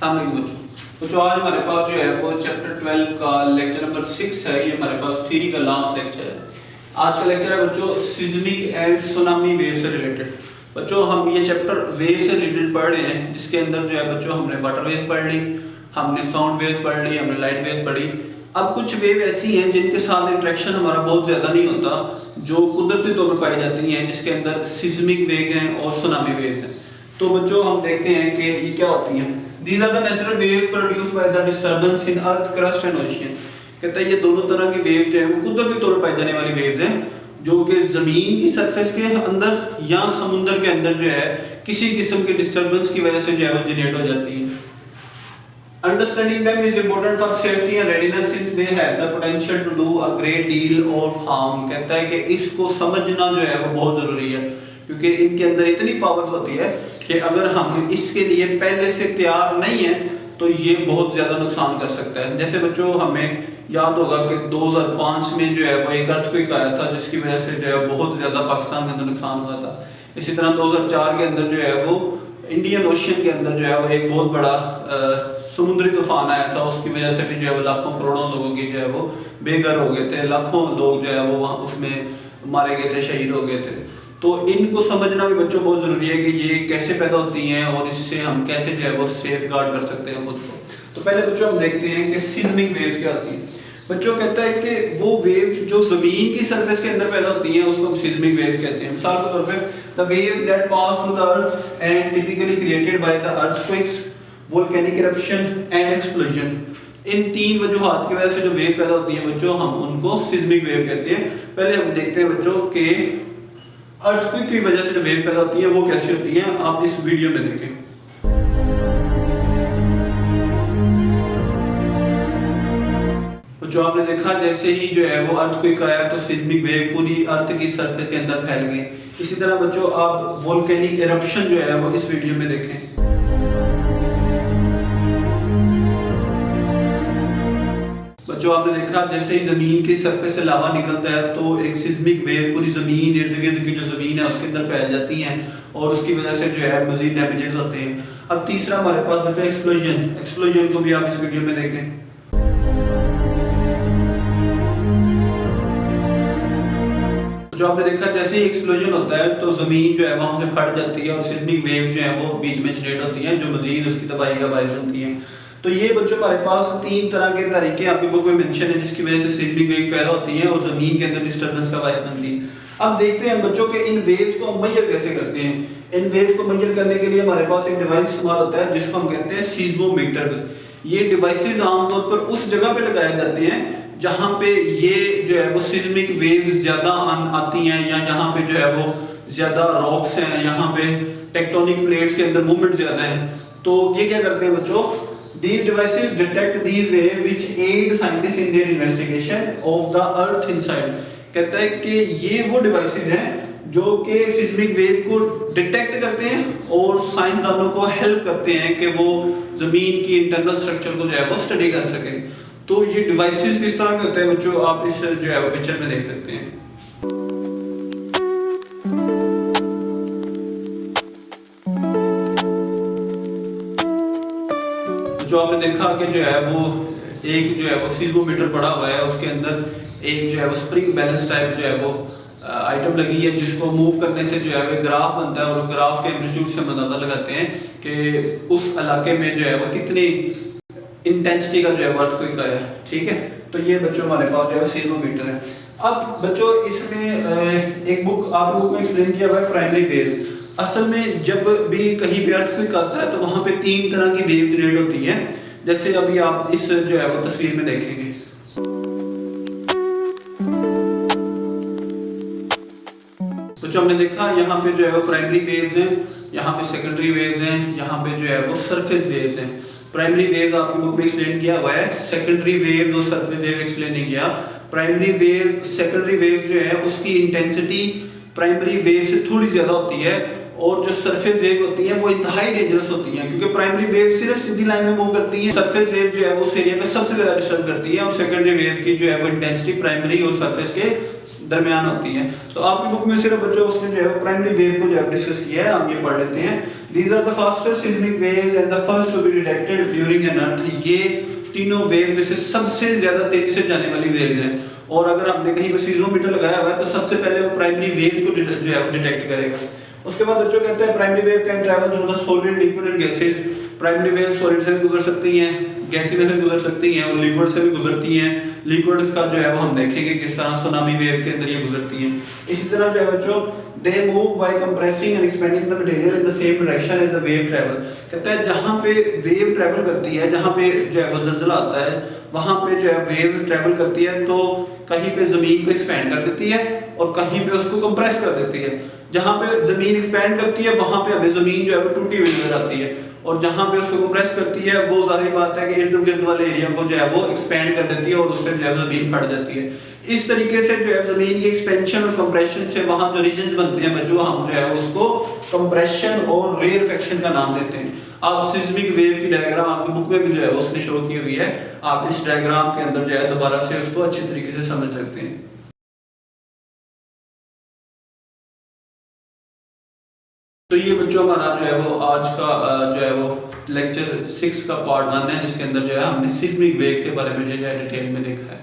बच्चों आज हमारे पास जो है वो चैप्टर 12 का लेक्चर नंबर 6 है। ये हमारे पास थ्योरी का लास्ट लेक्चर है। आज का लेक्चर है बच्चों सिस्मिक एंड सुनामी वेव से रिलेटेड। बच्चों हम ये चैप्टर वेव से रिलेटेड पढ़ रहे हैं, जिसके अंदर जो है बच्चों हमने वाटर वेव पढ़ ली, हमने साउंड वेव पढ़ ली, हमने लाइट वेव पढ़ी। अब कुछ वेव ऐसी हैं जिनके साथ इंटरेक्शन हमारा बहुत ज़्यादा नहीं होता, जो कुदरती तौर पर पाई जाती हैं, जिसके अंदर सिस्मिक वेव हैं और सुनामी वेव हैं। तो बच्चों हम देखते हैं कि ये क्या होती हैं। These are the natural waves produced by the disturbance in earth crust and ocean। कहता है ये दोनों तरह की वेव जो है वो कुदरती तौर पर पाई जाने वाली वेव्स हैं, जो कि जमीन की सरफेस के अंदर या समुद्र के अंदर जो है किसी किस्म के डिस्टर्बेंस की वजह से जो है वो जनरेट हो जाती है। Understanding them is important for safety and readiness since they have the potential to do a great deal of harm। कहता है कि इसको समझना जो है वो बहुत जरूरी है, क्योंकि इनके अंदर इतनी पावर्स होती है कि अगर हम इसके लिए पहले से तैयार नहीं है तो ये बहुत ज़्यादा नुकसान कर सकता है। जैसे बच्चों हमें याद होगा कि 2005 में जो है वो एक अर्थक्वेक आया था, जिसकी वजह से जो है बहुत ज़्यादा पाकिस्तान के अंदर नुकसान हुआ था। इसी तरह 2004 के अंदर जो है वो इंडियन ओशन के अंदर जो है वो एक बहुत बड़ा समुद्री तूफान आया था। उसकी वजह से भी जो है वो लाखों करोड़ों लोगों की जो है वो बेघर हो गए थे, लाखों लोग जो है वो वहाँ उसमें मारे गए थे, शहीद हो गए थे। तो इनको समझना भी बच्चों बहुत ज़रूरी है कि ये कैसे पैदा होती हैं और इससे हम कैसे जो है वो सेफ गार्ड कर सकते हैं खुद को। तो पहले बच्चों हम देखते हैं कि सिस्मिक वेव्स क्या होती हैं। बच्चों कहता है कि वो वेव्स जो ज़मीन की सरफेस के अंदर पैदा होती हैं उसको हम सिस्मिक वेव्स कहते हैं। मिसाल के तौर पे the waves that pass through the earth and typically created by the earthquakes, volcanic eruption and explosion. इन तीन वजूहात की वजह से जो वेव पैदा होती है बच्चों हम उनको सिस्मिक वेव कहते हैं। पहले हम देखते हैं बच्चों के अर्थक्वेक की वजह से जो वेव पैदा होती है वो कैसी होती है, आप इस वीडियो में देखें। तो जो आपने देखा जैसे ही जो है वो अर्थक्वेक आया तो सिस्मिक वेव पूरी अर्थ की सरफेस के अंदर फैल गई। इसी तरह बच्चों आप वोल्केनिक इरप्शन जो है वो इस वीडियो में देखें। बच्चों आपने देखा जैसे ही जमीन की सरफेस से लावा निकलता है तो एक सिस्मिक वेव पूरी जमीन इर्द गिर्द की जो जमीन है उसके अंदर फैल जाती हैं और उसकी वजह से जो है मजीद डैमेजेस होते हैं। अब तीसरा हमारे पास बचा एक्सप्लोजन। एक्सप्लोजन को भी आप इस वीडियो में देखें। जो आपने देखा जैसे ही एक्सप्लोजन होता है तो जमीन जो है वहां से फट जाती है और सिस्मिक वेव जो है वो बीच में जनरेट होती हैं, जो मजीद उसकी तबाही का बायस बनती हैं। तो ये बच्चों हमारे पास तीन तरह के तरीके आपकी बुक में मेंशन है जिसकी वजह से सिस्मिक वेव पैदा होती है और जमीन के अंदर डिस्टर्बेंस का बायस बनती है। अब देखते हैं बच्चों के इन वेव्स को हम मेजर कैसे करते हैं। इन वेव्स को मेजर करने के लिए हमारे पास एक डिवाइस इस्तेमाल होता है जिसको हम कहते हैं सीस्मोमीटर। ये डिवाइसेस आमतौर पर उस जगह पे लगाए जाते हैं जहाँ पे ये जो है वो सिस्मिक वेव्स ज़्यादा आती हैं या जहाँ पे जो है वो ज़्यादा रॉक्स हैं, यहाँ पे टेक्टोनिक प्लेट्स के अंदर मूवमेंट ज़्यादा है। तो ये क्या करते हैं बच्चों, these devices detect these waves which aid scientists in their investigation of the earth inside। कहता है कि ये वो डिवाइसेस हैं जो कि सिस्मिक वेव को डिटेक्ट करते हैं और साइंसदानों को हेल्प करते हैं कि वो जमीन की इंटरनल स्ट्रक्चर को जो है वो स्टडी कर सकें। तो ये डिवाइसेस किस तरह के होते हैं बच्चों, आप इस जो है वो पिक्चर में देख सकते हैं। जो आपने देखा कि जो है वो एक जो है वो सीस्मोमीटर पड़ा हुआ है, उसके अंदर एक जो है वो स्प्रिंग बैलेंस टाइप जो है वो आइटम लगी है, जिसको मूव करने से जो है वो ग्राफ बनता है और ग्राफ के एम्पलीट्यूड से हम अंदाजा लगाते हैं कि उस इलाके में जो है वो कितनी इंटेंसिटी का जो है अर्थक्वेक आया है। ठीक है, तो ये बच्चों हमारे पास जो है सीस्मोमीटर है। अब बच्चों इसमें एक बुक आपकी बुक में एक्सप्लेन किया हुआ है प्राइमरी वेव। असल में जब भी कहीं पे अर्थक्वेक आता है तो वहाँ पे तीन तरह की वेव जनरेट होती है, जैसे अभी आप इस जो है वो तस्वीर में देखेंगे। तो जो हमने देखा यहाँ पे जो है वो प्राइमरी वेव्स हैं, यहाँ पे सेकेंडरी वेव्स हैं, यहाँ पे जो है वो सरफेस वेव्स हैं। प्राइमरी वेव आपकी बुक में एक्सप्लेन किया हुआ है, सेकेंडरी वेव और सरफेस वेव एक्सप्लेन नहीं किया। प्राइमरी वेव सेकेंडरी वेव जो है उसकी इंटेंसिटी प्राइमरी वेव से थोड़ी ज़्यादा होती है और जो सरफेस वेव होती है वो इंतहाई डेंजरस होती हैं, क्योंकि प्राइमरी वेव सिर्फ सीधी लाइन में मूव करती है, सरफेस वेव जो है वो उस एरिया में सबसे ज्यादा डिस्टर्ब करती है, और सेकेंडरी वेव की जो है वो इंटेंसिटी प्राइमरी और सरफेस के दरमियान होती है। तो आपकी बुक में सिर्फ बच्चों उसने जो है प्राइमरी वेव को जो है डिस्कस किया है, हम ये पढ़ लेते हैं। These are the fastest seismic waves and the first to be detected during an earth. ये तीनों वेव में से सबसे ज्यादा तेजी से जाने वाली वेव्स हैं, और अगर आपने कहीं पर सीजनोमीटर लगाया हुआ है तो सबसे पहले वो प्राइमरी वेव को जो है वो डिटेक्ट करेगा। उसके बाद बच्चों कहते हैं primary wave can travel through the solid, liquid and gases. Primary wave solid से भी गुजर सकती हैं, गैसी में से गुजर सकती हैं, और लिक्विड से भी गुजरती हैं। लिक्विड का जो है वो हम देखेंगे किस तरह सुनामी वेव्स के अंदर ये गुजरती हैं। इसी तरह जो है बच्चों they move by compressing and expanding the material in the same direction as the wave travel. कहता है जहां पे वेव ट्रैवल करती है, जहां पे जो है वो ज़लज़ला आता है, वहां पे जो है वेव ट्रैवल करती है तो कहीं पे जमीन को एक्सपेंड कर देती है और कहीं पे उसको कंप्रेस कर देती है। जहां पे जमीन एक्सपेंड करती है वहां पे हमें जमीन जो है वो टूटी हुई नजर आती है, और जहां पे उसको कंप्रेस करती है वो जाहिर बात है कि इर्द गिर्द वाले एरिया को जो है वो एक्सपेंड कर देती है और उससे जो है जमीन फट जाती है। इस तरीके से जो है जमीन की एक्सपेंशन और कंप्रेशन से वहां जो रीजन्स बनते हैं बच्चों, हम जो है उसको कंप्रेशन और रेयरफेक्शन का नाम देते हैं। आप सिस्मिक वेव की डायग्राम आपकी बुक में भी जो है उसने शो की हुई है, आप इस डायग्राम के अंदर जो है दोबारा से उसको अच्छी तरीके से समझ सकते हैं। तो ये बच्चों हमारा जो है वो आज का जो है वो लेक्चर 6 का पार्ट 1 है, जिसके अंदर जो है हमने सिस्मिक वेव के बारे में जो है डिटेल में देखा है।